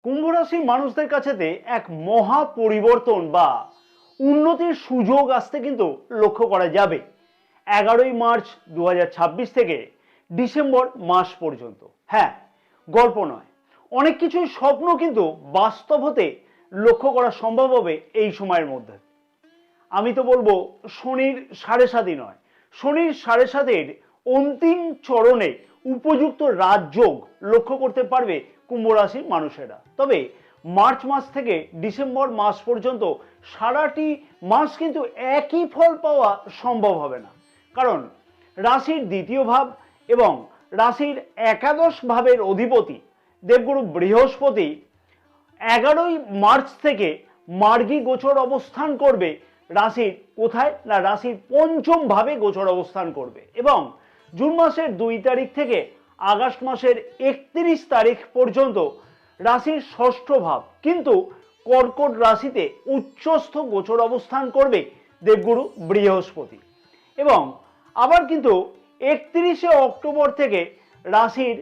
কুম্ভ রাশির মানুষদের কাছেতে এক মহা পরিবর্তন বা উন্নতির সুযোগ আসতে কিন্তু লক্ষ্য করা যাবে 11ই মার্চ 2026 থেকে ডিসেম্বর মাস পর্যন্ত। হ্যাঁ, গল্প নয়, অনেক কিছুই স্বপ্ন কিন্তু বাস্তব হতে লক্ষ্য করা সম্ভব হবে এই সময়ের মধ্যে। আমি তো বলবো শনির 7.5 নয়, শনির 7.5-এর অন্তিম চরণে উপযুক্ত রাজযোগ লক্ষ্য করতে পারবে কুম্ভ রাশির মানুষেরা। তবে মার্চ মাস থেকে ডিসেম্বর মাস পর্যন্ত সারাটি মাস কিন্তু একই ফল পাওয়া সম্ভব হবে না, কারণ রাশির দ্বিতীয় ভাব এবং রাশির একাদশ ভাবের অধিপতি দেবগুরু বৃহস্পতি 11ই মার্চ থেকে মার্গী গোচর অবস্থান করবে রাশির কোথায় না, রাশির পঞ্চম ভাবে গোচর অবস্থান করবে এবং জুন মাসের 2 তারিখ থেকে আগস্ট মাসের 31 তারিখ পর্যন্ত রাশির ষষ্ঠ ভাব কিন্তু কর্কট রাশিতে উচ্চস্থ গোচর অবস্থান করবে দেবগুরু বৃহস্পতি। এবং আবার কিন্তু 31শে অক্টোবর থেকে রাশির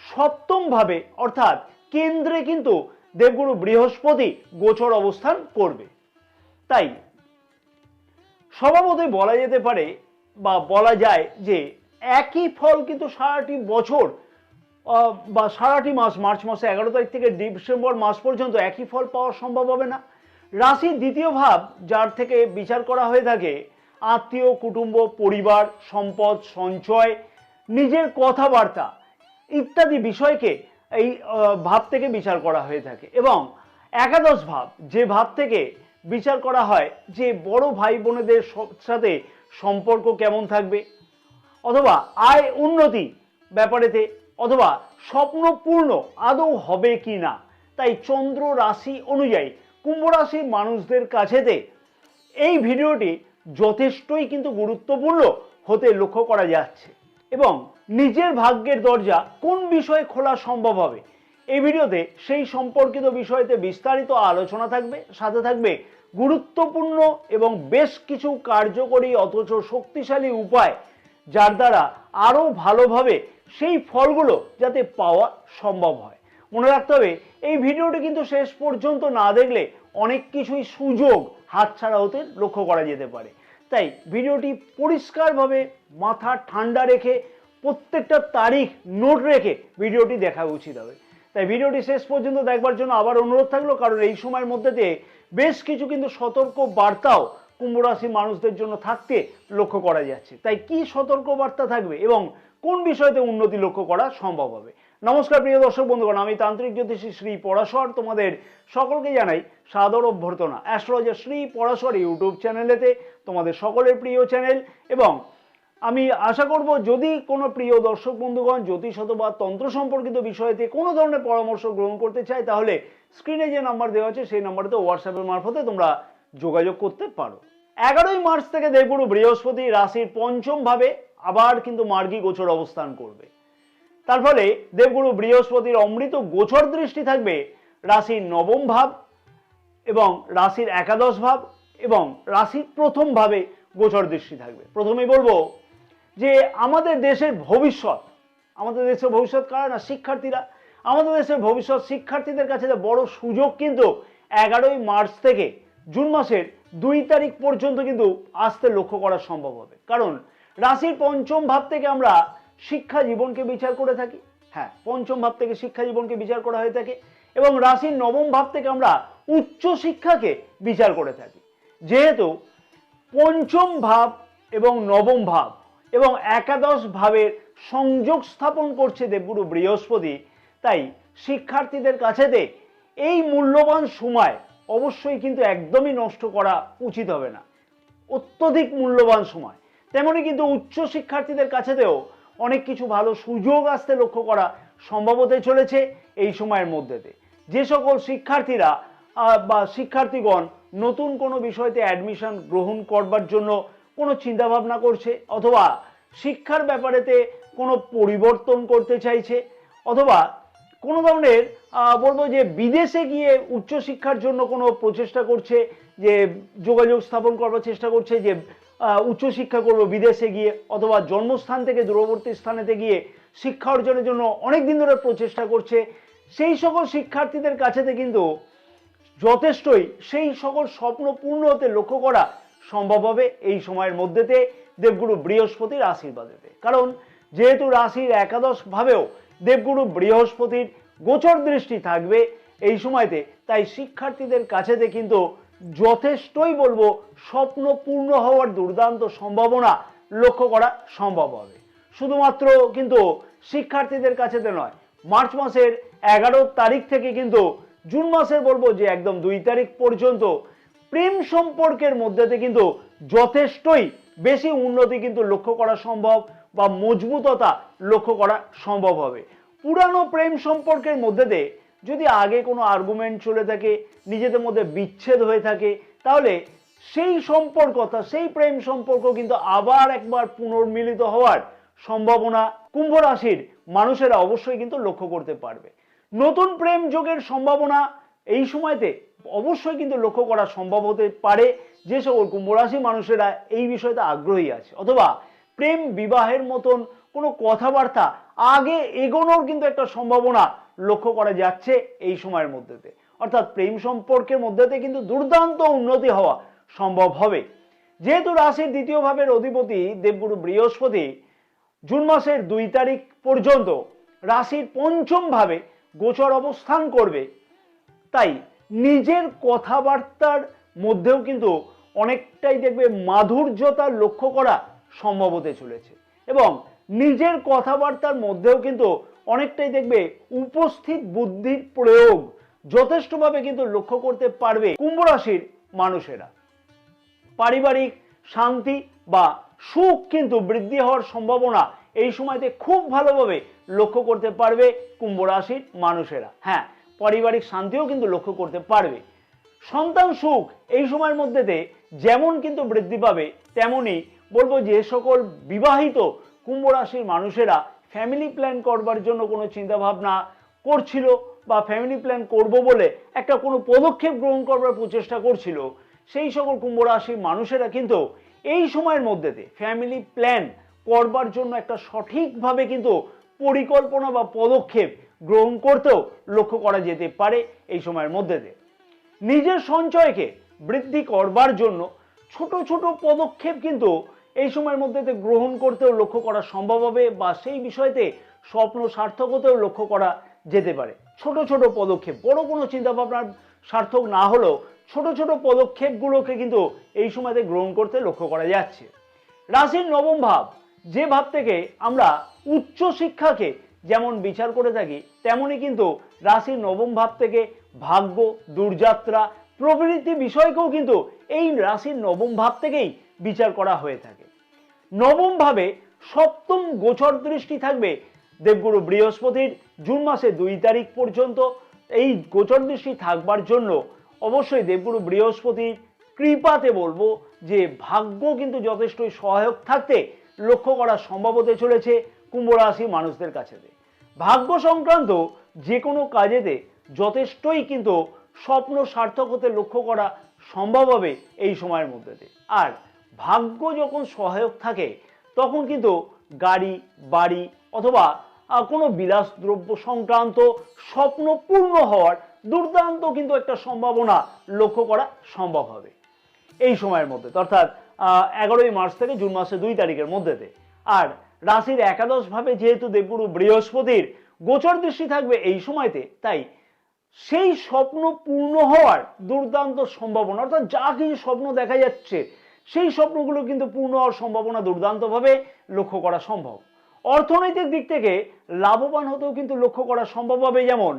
সপ্তম ভাবে অর্থাৎ কেন্দ্রে কিন্তু দেবগুরু বৃহস্পতি গোচর অবস্থান করবে। তাই স্বভাবতই বলা যেতে পারে বা বলা যায় যে একই ফল কিন্তু সারাটি বছর বা সারাটি মাস, মার্চ মাসে 11 তারিখ থেকে ডিসেম্বর মাস পর্যন্ত একই ফল পাওয়া সম্ভব হবে না। রাশির দ্বিতীয় ভাব, যার থেকে বিচার করা হয়ে থাকে আত্মীয়, কুটুম্ব, পরিবার, সম্পদ, সঞ্চয়, নিজের কথাবার্তা ইত্যাদি বিষয়কে এই ভাব থেকে বিচার করা হয়ে থাকে। এবং একাদশ ভাব, যে ভাব থেকে বিচার করা হয় যে বড় ভাই বোনেদের সাথে সম্পর্ক কেমন থাকবে, অথবা আয় উন্নতি ব্যাপারেতে, অথবা স্বপ্নপূর্ণ আদৌ হবে কি না। তাই চন্দ্র রাশি অনুযায়ী কুম্ভ রাশির মানুষদের কাছেতে এই ভিডিওটি যথেষ্টই কিন্তু গুরুত্বপূর্ণ হতে লক্ষ্য করা যাচ্ছে। এবং নিজের ভাগ্যের দরজা কোন বিষয়ে খোলা সম্ভব হবে, এই ভিডিওতে সেই সম্পর্কিত বিষয়তে বিস্তারিত আলোচনা থাকবে, সাথে থাকবে গুরুত্বপূর্ণ এবং বেশ কিছু কার্যকরী অথচ শক্তিশালী উপায়, যার দ্বারা আরো ভালোভাবে সেই ফলগুলো যাতে পাওয়া সম্ভব হয়। মনে রাখতে হবে এই ভিডিওটি কিন্তু শেষ পর্যন্ত না দেখলে অনেক কিছুই সুযোগ হাতছাড়া হতে লক্ষ্য করা যেতে পারে। তাই ভিডিওটি পরিষ্কারভাবে মাথা ঠান্ডা রেখে প্রত্যেকটা তারিখ নোট রেখে ভিডিওটি দেখা উচিত হবে। তাই ভিডিওটি শেষ পর্যন্ত দেখবার জন্য আবার অনুরোধ থাকলো, কারণ এই সময়ের মধ্যে দিয়ে বেশ কিছু কিন্তু সতর্ক বার্তাও কুম্ভ রাশির মানুষদের জন্য থাকতে লক্ষ্য করা যাচ্ছে। তাই কি সতর্ক বার্তা থাকবে এবং কোন বিষয়তে উন্নতি লক্ষ্য করা সম্ভব হবে। নমস্কার প্রিয় দর্শক বন্ধুগণ, আমি তান্ত্রিক জ্যোতিষী শ্রী পরাশর তোমাদের সকলকে জানাই সাদর অভ্যর্থনা অ্যাস্ট্রোলজার শ্রী পরাশর ইউটিউব চ্যানেলেতে, তোমাদের সকলের প্রিয় চ্যানেল। এবং আমি আশা করব যদি কোনো প্রিয় দর্শক বন্ধুগণ জ্যোতিষ অথবা তন্ত্র সম্পর্কিত বিষয়তে কোনো ধরনের পরামর্শ গ্রহণ করতে চায়, তাহলে স্ক্রিনে যে নাম্বার দেওয়া আছে সেই নাম্বারতে হোয়াটসঅ্যাপের মারফতে তোমরা যোগাযোগ করতে পারো। 11ই মার্চ থেকে দেবগুরু বৃহস্পতি রাশির পঞ্চম ভাবে আবার কিন্তু মার্গী গোচর অবস্থান করবে। তার ফলে দেবগুরু বৃহস্পতির অমৃত গোচর দৃষ্টি থাকবে রাশির নবম ভাব এবং রাশির একাদশ ভাব এবং রাশির প্রথম ভাবে গোচর দৃষ্টি থাকবে। প্রথমেই বলবো যে আমাদের দেশের ভবিষ্যৎ, আমাদের দেশের ভবিষ্যৎ কারা না, শিক্ষার্থীরা। আমাদের দেশের ভবিষ্যৎ শিক্ষার্থীদের কাছে বড় সুযোগ কিন্তু 11ই মার্চ থেকে জুন মাসের 2 তারিখ পর্যন্ত কিন্তু আসতে লক্ষ্য করা সম্ভব হবে, কারণ রাশির পঞ্চম ভাব থেকে আমরা শিক্ষা জীবনকে বিচার করে থাকি। হ্যাঁ, পঞ্চম ভাব থেকে শিক্ষা জীবনকে বিচার করা হয়ে থাকে এবং রাশির নবম ভাব থেকে আমরা উচ্চ শিক্ষাকে বিচার করে থাকি। যেহেতু পঞ্চম ভাব এবং নবম ভাব এবং একাদশ ভাবের সংযোগ স্থাপন করছে দেবগুরু বৃহস্পতি, তাই শিক্ষার্থীদের কাছেতে এই মূল্যবান সময় অবশ্যই কিন্তু একদমই নষ্ট করা উচিত হবে না, অত্যধিক মূল্যবান সময়। তেমনি কিন্তু উচ্চ শিক্ষার্থীদের কাছেতেও অনেক কিছু ভালো সুযোগ আসতে লক্ষ্য করা সম্ভব হতে চলেছে এই সময়ের মধ্যেতে। যে সকল শিক্ষার্থীরা বা শিক্ষার্থীগণ নতুন কোনো বিষয়তে অ্যাডমিশন গ্রহণ করবার জন্য কোনো চিন্তাভাবনা করছে, অথবা শিক্ষার ব্যাপারেতে কোনো পরিবর্তন করতে চাইছে, অথবা কোনো ধরনের বলবো যে বিদেশে গিয়ে উচ্চশিক্ষার জন্য কোনো প্রচেষ্টা করছে, যে যোগাযোগ স্থাপন করবার চেষ্টা করছে যে উচ্চশিক্ষা করবো বিদেশে গিয়ে, অথবা জন্মস্থান থেকে দূরবর্তী স্থানেতে গিয়ে শিক্ষা অর্জনের জন্য অনেক দিন ধরে প্রচেষ্টা করছে, সেই সকল শিক্ষার্থীদের কাছেতে কিন্তু যথেষ্টই সেই সকল স্বপ্ন পূর্ণ হতে লক্ষ্য করা সম্ভব হবে এই সময়ের মধ্যেতে দেবগুরু বৃহস্পতির আশীর্বাদেতে। কারণ যেহেতু রাশির একাদশ ভাবেও দেবগুরু বৃহস্পতির গোচর দৃষ্টি থাকবে এই সময়তে, তাই শিক্ষার্থীদের কাছেতে কিন্তু যথেষ্টই বলবো স্বপ্ন পূর্ণ হওয়ার দুর্দান্ত সম্ভাবনা লক্ষ্য করা সম্ভব হবে। শুধুমাত্র কিন্তু শিক্ষার্থীদের কাছেতে নয়, মার্চ মাসের 11 তারিখ থেকে কিন্তু জুন মাসের বলবো যে একদম 2 তারিখ পর্যন্ত প্রেম সম্পর্কের মধ্যেতে কিন্তু যথেষ্টই বেশি উন্নতি কিন্তু লক্ষ্য করা সম্ভব বা মজবুততা লক্ষ্য করা সম্ভব হবে। পুরানো প্রেম সম্পর্কের মধ্যেতে যদি আগে কোনো আর্গুমেন্ট চলে থাকে, নিজেদের মধ্যে বিচ্ছেদ হয়ে থাকে, তাহলে সেই সম্পর্ক সেই প্রেম সম্পর্ক কিন্তু আবার একবার পুনর্মিলিত হওয়ার সম্ভাবনা কুম্ভ রাশির মানুষেরা অবশ্যই কিন্তু লক্ষ্য করতে পারবে। নতুন প্রেম যোগের সম্ভাবনা এই সময়তে অবশ্যই কিন্তু লক্ষ্য করা সম্ভব হতে পারে যে সকল কুম্ভ রাশি মানুষেরা এই বিষয়তে আগ্রহী আছে, অথবা প্রেম বিবাহের মতন কোনো কথাবার্তা আগে এগোনোর কিন্তু একটা সম্ভাবনা লক্ষ্য করা যাচ্ছে এই সময়ের মধ্যেতে। অর্থাৎ প্রেম সম্পর্কের মধ্যেতে কিন্তু দুর্দান্ত উন্নতি হওয়া সম্ভব হবে। যেহেতু রাশির দ্বিতীয় ভাবের অধিপতি দেবগুরু বৃহস্পতি জুন মাসের 2 তারিখ পর্যন্ত রাশির পঞ্চম ভাবে গোচর অবস্থান করবে, তাই নিজের কথাবার্তার মধ্যেও কিন্তু অনেকটাই দেখবে মাধুর্যতা লক্ষ্য করা সম্ভব হতে চলেছে, এবং নিজের কথাবার্তার মধ্যেও কিন্তু অনেকটাই দেখবে উপস্থিত বুদ্ধির প্রয়োগ যথেষ্টভাবে কিন্তু লক্ষ্য করতে পারবে কুম্ভ রাশির মানুষেরা। পারিবারিক শান্তি বা সুখ কিন্তু বৃদ্ধি হওয়ার সম্ভাবনা এই সময়তে খুব ভালোভাবে লক্ষ্য করতে পারবে কুম্ভ রাশির মানুষেরা। হ্যাঁ, পারিবারিক শান্তিও কিন্তু লক্ষ্য করতে পারবে। সন্তান সুখ এই সময়ের মধ্যেতে যেমন কিন্তু বৃদ্ধি পাবে, তেমনি বলবো যে সকল বিবাহিত কুম্ভ রাশির মানুষেরা ফ্যামিলি প্ল্যান করবার জন্য কোনো চিন্তা ভাবনা করছিল বা ফ্যামিলি প্ল্যান করব বলে একটা কোনো পদক্ষেপ গ্রহণ করবার প্রচেষ্টা করছিল, সেই সকল কুম্ভ রাশির মানুষেরা কিন্তু এই সময়ের মধ্যেতে ফ্যামিলি প্ল্যান করবার জন্য একটা সঠিকভাবে কিন্তু পরিকল্পনা বা পদক্ষেপ গ্রহণ করতেও লক্ষ্য করা যেতে পারে এই সময়ের মধ্যেতে। নিজের সঞ্চয়কে বৃদ্ধি করবার জন্য ছোট ছোট পদক্ষেপ কিন্তু এই সময়ের মধ্যেতে গ্রহণ করতেও লক্ষ্য করা সম্ভব হবে, বা সেই বিষয়তে স্বপ্ন সার্থক হতেও লক্ষ্য করা যেতে পারে। ছোট ছোট পদক্ষেপ, বড় কোনো চিন্তা ভাবনার সার্থক না হলেও ছোট ছোট পদক্ষেপগুলোকে কিন্তু এই সময়তে গ্রহণ করতে লক্ষ্য করা যাচ্ছে। রাশির নবম ভাব, যে ভাব থেকে আমরা উচ্চ শিক্ষাকে যেমন বিচার করে থাকি, তেমনি কিন্তু রাশির নবম ভাব থেকে ভাগ্য, দূরযাত্রা প্রভৃতি বিষয়কেও কিন্তু এই রাশির নবম ভাব থেকেই বিচার করা হয়ে থাকে। নবম ভাবে সপ্তম গোচর দৃষ্টি থাকবে দেবগুরু বৃহস্পতির জুন মাসে 2 তারিখ পর্যন্ত। এই গোচর দৃষ্টি থাকবার জন্য অবশ্যই দেবগুরু বৃহস্পতির কৃপাতে বলবো যে ভাগ্য কিন্তু যথেষ্টই সহায়ক থাকতে লক্ষ্য করা সম্ভব হতে চলেছে কুম্ভ রাশি মানুষদের কাছে। ভাগ্য সংক্রান্ত যে কোনো কাজেতে যথেষ্টই কিন্তু স্বপ্ন সার্থক হতে লক্ষ্য করা সম্ভব হবে এই সময়ের মধ্যে। আর ভাগ্য যখন সহায়ক থাকে তখন কিন্তু গাড়ি, বাড়ি অথবা কোনো বিলাসদ্রব্য সংক্রান্ত স্বপ্ন পূর্ণ হওয়ার দুর্দান্ত কিন্তু একটা সম্ভাবনা লক্ষ্য করা সম্ভব হবে এই সময়ের মধ্যে, অর্থাৎ 11ই মার্চ থেকে জুন মাসে 2 তারিখের মধ্যেতে। আর রাশির একাদশ ভাবে যেহেতু দেবগুরু বৃহস্পতির গোচর দৃষ্টি থাকবে এই সময়তে, তাই সেই স্বপ্ন পূর্ণ হওয়ার দুর্দান্ত সম্ভাবনা, অর্থাৎ যা কিছু স্বপ্ন দেখা যাচ্ছে সেই স্বপ্নগুলো কিন্তু পূর্ণ হওয়ার সম্ভাবনা দুর্দান্তভাবে লক্ষ্য করা সম্ভব। অর্থনৈতিক দিক থেকে লাভবান হতেও কিন্তু লক্ষ্য করা সম্ভব হবে, যেমন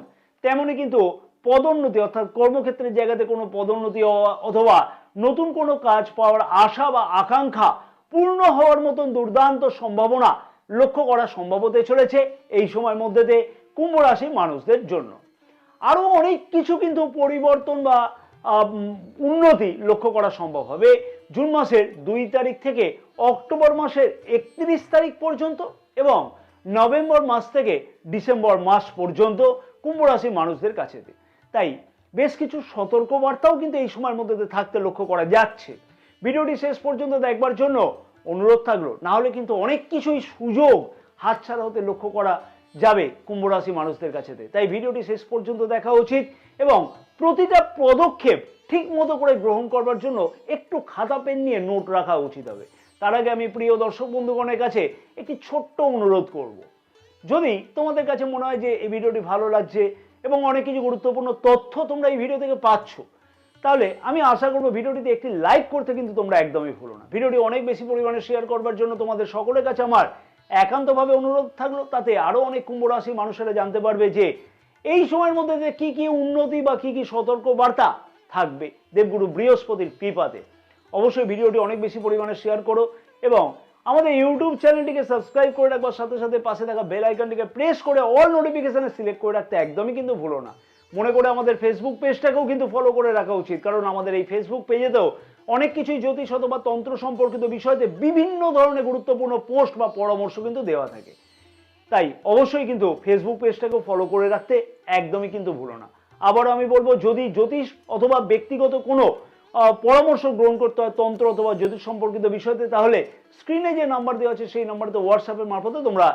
তেমনি কিন্তু পদোন্নতি, অর্থাৎ কর্মক্ষেত্রের জায়গাতে কোনো পদোন্নতি হওয়া অথবা নতুন কোনো কাজ পাওয়ার আশা বা আকাঙ্ক্ষা পূর্ণ হওয়ার মতন দুর্দান্ত সম্ভাবনা লক্ষ্য করা সম্ভব হতে চলেছে এই সময়ের মধ্যে কুম্ভ রাশির মানুষদের জন্য। আরো অনেক কিছু কিন্তু পরিবর্তন বা উন্নতি লক্ষ্য করা সম্ভব হবে জুন মাসের 2 তারিখ থেকে অক্টোবর মাসের 31 তারিখ পর্যন্ত, এবং নভেম্বর মাস থেকে ডিসেম্বর মাস পর্যন্ত কুম্ভ রাশির মানুষদের কাছে। তাই বেশ কিছু সতর্কবার্তাও কিন্তু এই সময়ের মধ্যে থাকতে লক্ষ্য করা যাচ্ছে। ভিডিওটি শেষ পর্যন্ত দেখবার জন্য অনুরোধ থাকলো, না হলে কিন্তু অনেক কিছুই সুযোগ হাতছাড়া হতে লক্ষ্য করা যাবে কুম্ভ রাশি মানুষদের কাছেতে। তাই ভিডিওটি শেষ পর্যন্ত দেখা উচিত এবং প্রতিটা পদক্ষেপ ঠিক মতো করে গ্রহণ করবার জন্য একটু খাতা পেন নিয়ে নোট রাখা উচিত হবে। তার আগে আমি প্রিয় দর্শক বন্ধুগণের কাছে একটি ছোট্ট অনুরোধ করব, যদি তোমাদের কাছে মনে হয় যে এই ভিডিওটি ভালো লাগছে এবং অনেক কিছু গুরুত্বপূর্ণ তথ্য তোমরা এই ভিডিও থেকে পাচ্ছ, তাহলে আমি আশা করবো ভিডিওটিতে একটি লাইক করতে কিন্তু তোমরা একদমই ভুলো না। ভিডিওটি অনেক বেশি পরিমাণে শেয়ার করবার জন্য তোমাদের সকলের কাছে আমার একান্তভাবে অনুরোধ থাকলো, তাতে আরো অনেক কুম্ভ রাশির মানুষেরা জানতে পারবে যে এই সময়ের মধ্যে যে কি কি উন্নতি বা কি কি সতর্ক বার্তা থাকবে দেবগুরু বৃহস্পতির কৃপাতে। অবশ্যই ভিডিওটি অনেক বেশি পরিমাণে শেয়ার করো এবং আমাদের ইউটিউব চ্যানেলটিকে সাবস্ক্রাইব করে রাখবার সাথে সাথে পাশে থাকা বেল আইকনটিকে প্রেস করে অল নোটিফিকেশনে সিলেক্ট করে রাখতে একদমই কিন্তু ভুলো না। মনে করে আমাদের ফেসবুক পেজটাকেও কিন্তু ফলো করে রাখা উচিত, কারণ আমাদের এই ফেসবুক পেজেতেও অনেক কিছুই জ্যোতিষ অথবা তন্ত্র সম্পর্কিত বিষয়তে বিভিন্ন ধরনের গুরুত্বপূর্ণ পোস্ট বা পরামর্শ কিন্তু দেওয়া থাকে। তাই অবশ্যই কিন্তু ফেসবুক পেজটাকেও ফলো করে রাখতে একদমই কিন্তু ভুলো না। আবারও আমি বলবো, যদি জ্যোতিষ অথবা ব্যক্তিগত কোনো পরামর্শ গ্রহণ করতে হয় তন্ত্র অথবা জ্যোতিষ সম্পর্কিত বিষয়তে, তাহলে স্ক্রিনে যে নাম্বার দেওয়া আছে সেই নাম্বারতে হোয়াটসঅ্যাপের মারফতে তোমরা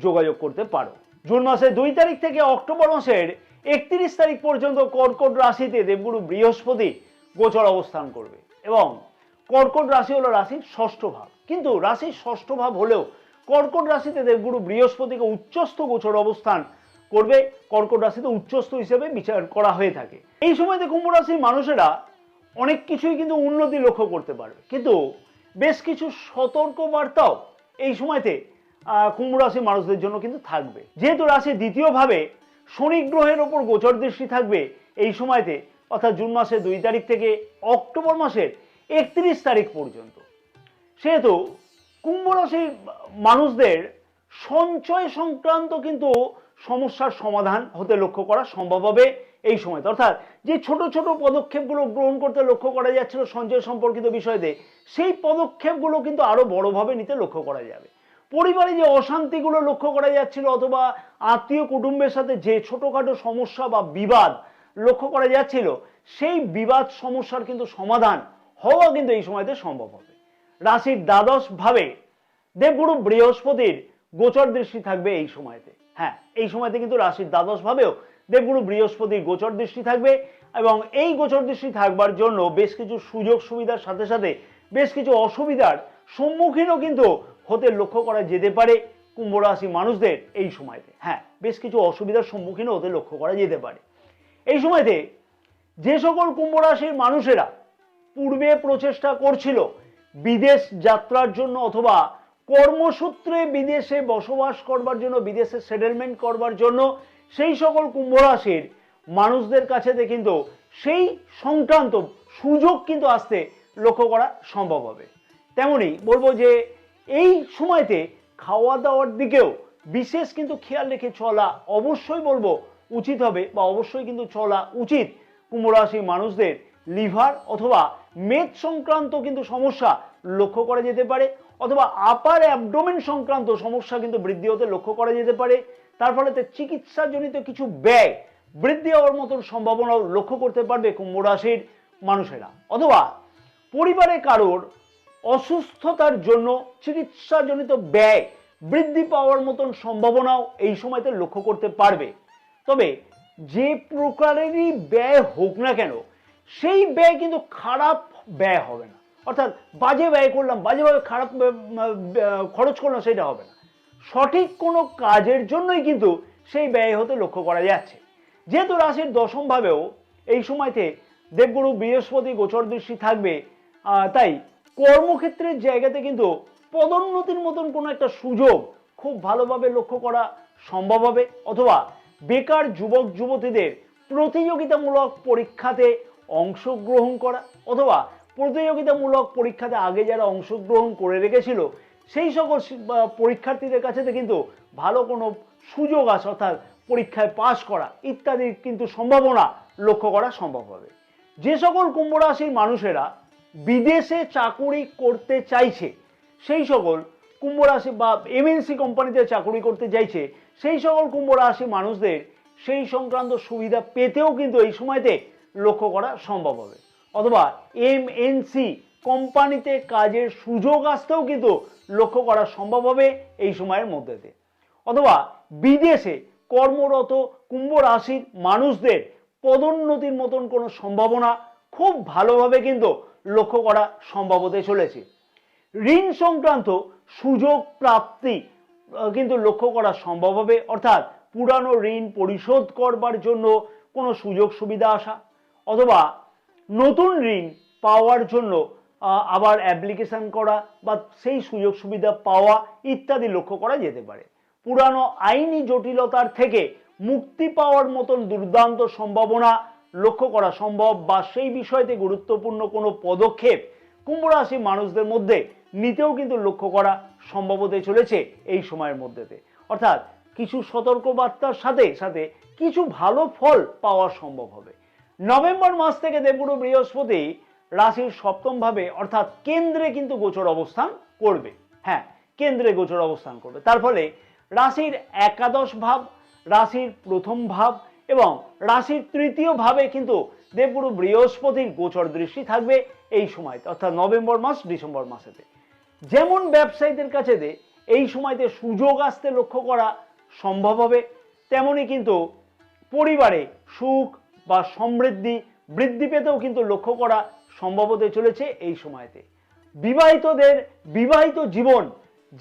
যোগাযোগ করতে পারো। জুন মাসের 2 তারিখ থেকে অক্টোবর মাসের 31 তারিখ পর্যন্ত কর্কট রাশিতে দেবগুরু বৃহস্পতি গোচর অবস্থান করবে এবং কর্কট রাশি হলো রাশির ষষ্ঠ ভাব, কিন্তু রাশির ষষ্ঠ ভাব হলেও কর্কট রাশিতে দেবগুরু বৃহস্পতিকে উচ্চস্থ গোচর অবস্থান করবে। কর্কট রাশিতে উচ্চস্থ হিসেবে বিচার করা হয়ে থাকে। এই সময়তে কুম্ভ রাশির মানুষেরা অনেক কিছুই কিন্তু উন্নতি লক্ষ্য করতে পারবে, কিন্তু বেশ কিছু সতর্ক বার্তাও এই সময়তে কুম্ভ রাশির মানুষদের জন্য কিন্তু থাকবে। যেহেতু রাশির দ্বিতীয় ভাবে শনি গ্রহের ওপর গোচর দৃষ্টি থাকবে এই সময়তে, অর্থাৎ জুন মাসের 2 তারিখ থেকে অক্টোবর মাসের 31 তারিখ পর্যন্ত, সেহেতু কুম্ভ রাশির মানুষদের সঞ্চয় সংক্রান্ত কিন্তু সমস্যার সমাধান হতে লক্ষ্য করা সম্ভব হবে এই সময়তে। অর্থাৎ যে ছোট ছোট পদক্ষেপগুলো গ্রহণ করতে লক্ষ্য করা যাচ্ছিল সঞ্চয় সম্পর্কিত বিষয়তে, সেই পদক্ষেপগুলো কিন্তু আরো বড়ভাবে নিতে লক্ষ্য করা যাবে। পরিবারে যে অশান্তিগুলো লক্ষ্য করা যাচ্ছিল অথবা আত্মীয় কুটুম্বের সাথে যে ছোটখাটো সমস্যা বা বিবাদ লক্ষ্য করা যাচ্ছিল, সেই বিবাদ সমস্যার কিন্তু সমাধান হওয়া কিন্তু এই সময়তে সম্ভব হবে। রাশির দ্বাদশ ভাবে দেবগুরু বৃহস্পতির গোচর দৃষ্টি থাকবে এই সময়তে। হ্যাঁ, এই সময়তে কিন্তু রাশির দ্বাদশ ভাবেও দেবগুরু বৃহস্পতির গোচর দৃষ্টি থাকবে এবং এই গোচর দৃষ্টি থাকবার জন্য বেশ কিছু সুযোগ সুবিধার সাথে সাথে বেশ কিছু অসুবিধার সম্মুখীনও কিন্তু হতে লক্ষ্য করা যেতে পারে কুম্ভ রাশি মানুষদের এই সময়তে। হ্যাঁ, বেশ কিছু অসুবিধার সম্মুখীনও হতে লক্ষ্য করা যেতে পারে এই সময়তে। যে সকল কুম্ভ রাশির মানুষেরা পূর্বে প্রচেষ্টা করছিল বিদেশ যাত্রার জন্য অথবা কর্মসূত্রে বিদেশে বসবাস করবার জন্য, বিদেশে সেটেলমেন্ট করবার জন্য, সেই সকল কুম্ভ রাশির মানুষদের কাছে কিন্তু সেই সংক্রান্ত সুযোগ কিন্তু আসতে লক্ষ্য করা সম্ভব হবে। তেমনি বলবো যে এই সময়তে খাওয়া দাওয়ার দিকেও বিশেষ কিন্তু খেয়াল রেখে চলা অবশ্যই বলবো উচিত হবে, বা অবশ্যই কিন্তু চলা উচিত কুম্ভ রাশির মানুষদের। লিভার অথবা মেদ সংক্রান্ত কিন্তু সমস্যা লক্ষ্য করা যেতে পারে, অথবা আপার অ্যাবডোমেন সংক্রান্ত সমস্যা কিন্তু বৃদ্ধি হতে লক্ষ্য করা যেতে পারে। তার ফলে চিকিৎসাজনিত কিছু ব্যয় বৃদ্ধি হওয়ার মতন সম্ভাবনাও লক্ষ্য করতে পারবে কুম্ভ রাশির মানুষেরা, অথবা পরিবারে কারোর অসুস্থতার জন্য চিকিৎসাজনিত ব্যয় বৃদ্ধি পাওয়ার মতন সম্ভাবনাও এই সময়তে লক্ষ্য করতে পারবে। তবে যে প্রকারেরই ব্যয় হোক না কেন, সেই ব্যয় কিন্তু খারাপ ব্যয় হবে না। অর্থাৎ বাজে ব্যয় করলাম, বাজেভাবে খারাপ খরচ করলাম, সেটা হবে না। সঠিক কোনো কাজের জন্যই কিন্তু সেই ব্যয় হতে লক্ষ্য করা যাচ্ছে। যেহেতু রাশির দশম ভাবেও এই সময়তে দেবগুরু বৃহস্পতি গোচর দৃষ্টি থাকবে, তাই কর্মক্ষেত্রের জায়গাতে কিন্তু পদোন্নতির মতন কোনো একটা সুযোগ খুব ভালোভাবে লক্ষ্য করা সম্ভব হবে, অথবা বেকার যুবক যুবতীদের প্রতিযোগিতামূলক পরীক্ষাতে অংশগ্রহণ করা, অথবা প্রতিযোগিতামূলক পরীক্ষাতে আগে যারা অংশগ্রহণ করে রেখেছিল সেই সকল পরীক্ষার্থীদের কাছে কিন্তু ভালো কোনো সুযোগ আসে, অর্থাৎ পরীক্ষায় পাশ করা ইত্যাদির কিন্তু সম্ভাবনা লক্ষ্য করা সম্ভব হবে। যে সকল কুম্ভ রাশির মানুষেরা বিদেশে চাকুরি করতে চাইছে, সেই সকল কুম্ভ রাশি বা এমএনসি কোম্পানিতে চাকুরি করতে চাইছে, সেই সকল কুম্ভ রাশি মানুষদের সেই সংক্রান্ত সুবিধা পেতেও কিন্তু এই সময়তে লক্ষ্য করা সম্ভব হবে, অথবা এমএনসি কোম্পানিতে কাজের সুযোগ আসতেও কিন্তু লক্ষ্য করা সম্ভব হবে এই সময়ের মধ্যে। অথবা বিদেশে কর্মরত কুম্ভ রাশির মানুষদের পদোন্নতির মতন কোনো সম্ভাবনা খুব ভালোভাবে কিন্তু লক্ষ্য করা সম্ভব হতে চলেছে। ঋণ সংক্রান্ত সুযোগ প্রাপ্তি কিন্তু লক্ষ্য করা সম্ভব হবে, অর্থাৎ পুরানো ঋণ পরিশোধ করবার জন্য কোনো সুযোগ সুবিধা আসা, অথবা নতুন ঋণ পাওয়ার জন্য আবার অ্যাপ্লিকেশন করা বা সেই সুযোগ সুবিধা পাওয়া ইত্যাদি লক্ষ্য করা যেতে পারে। পুরানো আইনি জটিলতার থেকে মুক্তি পাওয়ার মতন দুর্দান্ত সম্ভাবনা লক্ষ্য করা সম্ভব, বা সেই বিষয়তে গুরুত্বপূর্ণ কোনো পদক্ষেপ কুম্ভ রাশি মানুষদের মধ্যে নিতেও কিন্তু লক্ষ্য করা সম্ভব হতে চলেছে এই সময়ের মধ্যেতে। অর্থাৎ কিছু সতর্কবার্তার সাথে সাথে কিছু ভালো ফল পাওয়া সম্ভব হবে। নভেম্বর মাস থেকে দেবগুরু বৃহস্পতি রাশির সপ্তম ভাবে অর্থাৎ কেন্দ্রে কিন্তু গোচর অবস্থান করবে। হ্যাঁ, কেন্দ্রে গোচর অবস্থান করবে। তার ফলে রাশির একাদশ ভাব, রাশির প্রথম ভাব এবং রাশির তৃতীয় ভাবে কিন্তু দেবগুরু বৃহস্পতির গোচর দৃষ্টি থাকবে এই সময়তে, অর্থাৎ নভেম্বর মাস ডিসেম্বর মাসেতে। যেমন ব্যবসায়ীদের কাছে এই সময়তে সুযোগ আসতে লক্ষ্য করা সম্ভব হবে, তেমনি কিন্তু পরিবারে সুখ বা সমৃদ্ধি বৃদ্ধি পেতেও কিন্তু লক্ষ্য করা সম্ভব হতে চলেছে এই সময়তে। বিবাহিতদের বিবাহিত জীবন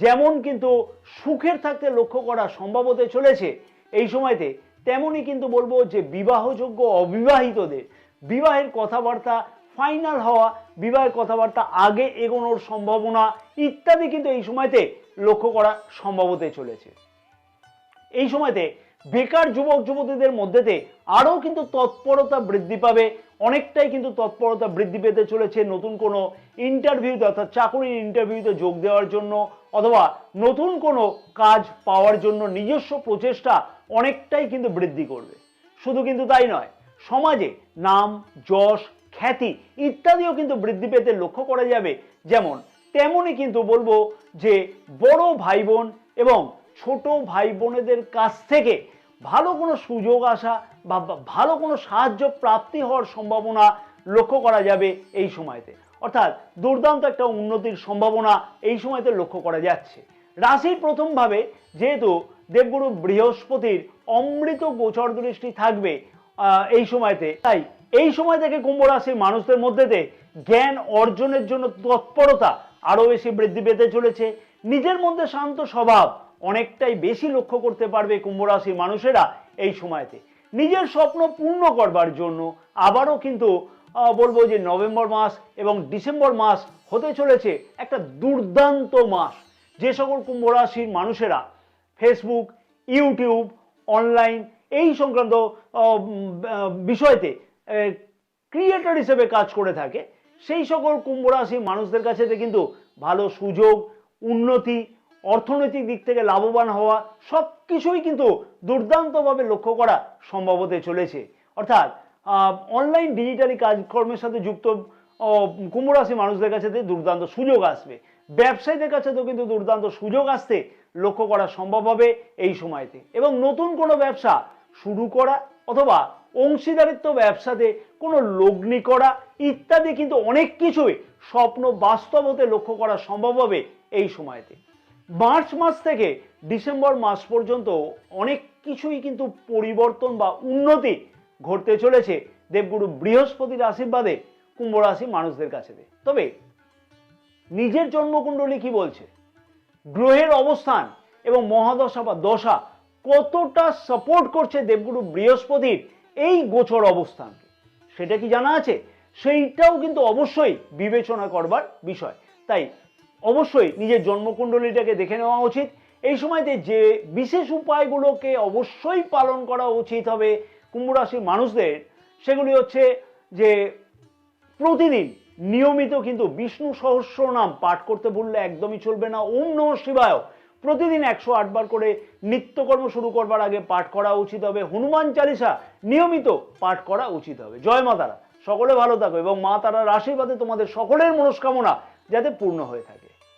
যেমন কিন্তু সুখের থাকতে লক্ষ্য করা সম্ভব হতে চলেছে এই সময়তে, তেমনি কিন্তু বলবো যে বিবাহযোগ্য অবিবাহিতদের বিবাহের কথাবার্তা ফাইনাল হওয়া, বিবাহের কথাবার্তা আগে এগোনোর সম্ভাবনা ইত্যাদি কিন্তু এই সময়তে লক্ষ্য করা সম্ভব হতে চলেছে। এই সময়তে বেকার যুবক যুবতীদের মধ্যেতে আরও কিন্তু তৎপরতা বৃদ্ধি পাবে, অনেকটাই কিন্তু তৎপরতা বৃদ্ধি পেতে চলেছে নতুন কোনো ইন্টারভিউতে, অর্থাৎ চাকরির ইন্টারভিউতে যোগ দেওয়ার জন্য অথবা নতুন কোনো কাজ পাওয়ার জন্য নিজস্ব প্রচেষ্টা অনেকটাই কিন্তু বৃদ্ধি করবে। শুধু কিন্তু তাই নয়, সমাজে নাম যশ খ্যাতি ইত্যাদিও কিন্তু বৃদ্ধি পেতে লক্ষ্য করা যাবে। যেমন তেমনই কিন্তু বলবো যে বড় ভাই বোন এবং ছোট ভাই বোনেদের কাছ থেকে ভালো কোনো সুযোগ আসা বা ভালো কোনো সাহায্য প্রাপ্তি হওয়ার সম্ভাবনা লক্ষ্য করা যাবে এই সময়তে, অর্থাৎ দুর্দান্ত একটা উন্নতির সম্ভাবনা এই সময়তে লক্ষ্য করা যাচ্ছে। রাশির প্রথম ভাবে যেহেতু দেবগুরু বৃহস্পতির অমৃত গোচর দৃষ্টি থাকবে এই সময়তে, তাই এই সময় থেকে কুম্ভ রাশির মানুষদের মধ্যেতে জ্ঞান অর্জনের জন্য তৎপরতা আরো বেশি বৃদ্ধি পেতে চলেছে। নিজের মধ্যে শান্ত স্বভাব অনেকটাই বেশি লক্ষ্য করতে পারবে কুম্ভ রাশির মানুষেরা এই সময়তে। নিজের স্বপ্ন পূর্ণ করবার জন্য আবারও কিন্তু বলবো যে নভেম্বর মাস এবং ডিসেম্বর মাস হতে চলেছে একটা দুর্দান্ত মাস। যে সকল কুম্ভ রাশির মানুষেরা ফেসবুক, ইউটিউব, অনলাইন এই সংক্রান্ত বিষয়তে ক্রিয়েটর হিসেবে কাজ করে থাকে, সেই সকল কুম্ভ রাশির মানুষদের কাছে কিন্তু ভালো সুযোগ, উন্নতি, অর্থনৈতিক দিক থেকে লাভবান হওয়া সব কিছুই কিন্তু দুর্দান্তভাবে লক্ষ্য করা সম্ভব হতে চলেছে। অর্থাৎ অনলাইন ডিজিটালি কাজকর্মের সাথে যুক্ত কুম্ভ রাশি মানুষদের কাছে দুর্দান্ত সুযোগ আসবে। ব্যবসায়ীদের কাছে তো কিন্তু দুর্দান্ত সুযোগ আসতে লক্ষ্য করা সম্ভব হবে এই সময়তে, এবং নতুন কোনো ব্যবসা শুরু করা অথবা অংশীদারিত্ব ব্যবসাতে কোনো লগ্নি করা ইত্যাদি কিন্তু অনেক কিছুই স্বপ্ন বাস্তব হতে লক্ষ্য করা সম্ভব হবে এই সময়তে। মার্চ মাস থেকে ডিসেম্বর মাস পর্যন্ত অনেক কিছুই কিন্তু পরিবর্তন বা উন্নতি ঘটতে চলেছে দেবগুরু বৃহস্পতির আশীর্বাদে কুম্ভ রাশি মানুষদের কাছে। তবে নিজের জন্মকুণ্ডলী কি বলছে, গ্রহের অবস্থান এবং মহাদশা বা দশা কতটা সাপোর্ট করছে দেবগুরু বৃহস্পতির এই গোচর অবস্থানকে, সেটা কি জানা আছে? সেইটাও কিন্তু অবশ্যই বিবেচনা করবার বিষয়। তাই অবশ্যই নিজের জন্মকুণ্ডলীটাকে দেখে নেওয়া উচিত। এই সময়তে যে বিশেষ উপায়গুলোকে অবশ্যই পালন করা উচিত হবে কুম্ভ রাশির মানুষদের, সেগুলি হচ্ছে যে প্রতিদিন নিয়মিত কিন্তু বিষ্ণু সহস্রনাম পাঠ করতে ভুললে একদমই চলবে না। ওম নমঃ শিবায় প্রতিদিন 108 বার করে নিত্যকর্ম শুরু করবার আগে পাঠ করা উচিত হবে। হনুমান চালিসা নিয়মিত পাঠ করা উচিত হবে। জয় মা তারা, সকলে ভালো থাকো এবং মা তারার আশীর্বাদে তোমাদের সকলের মনস্কামনা যাতে পূর্ণ হয়ে থাকে।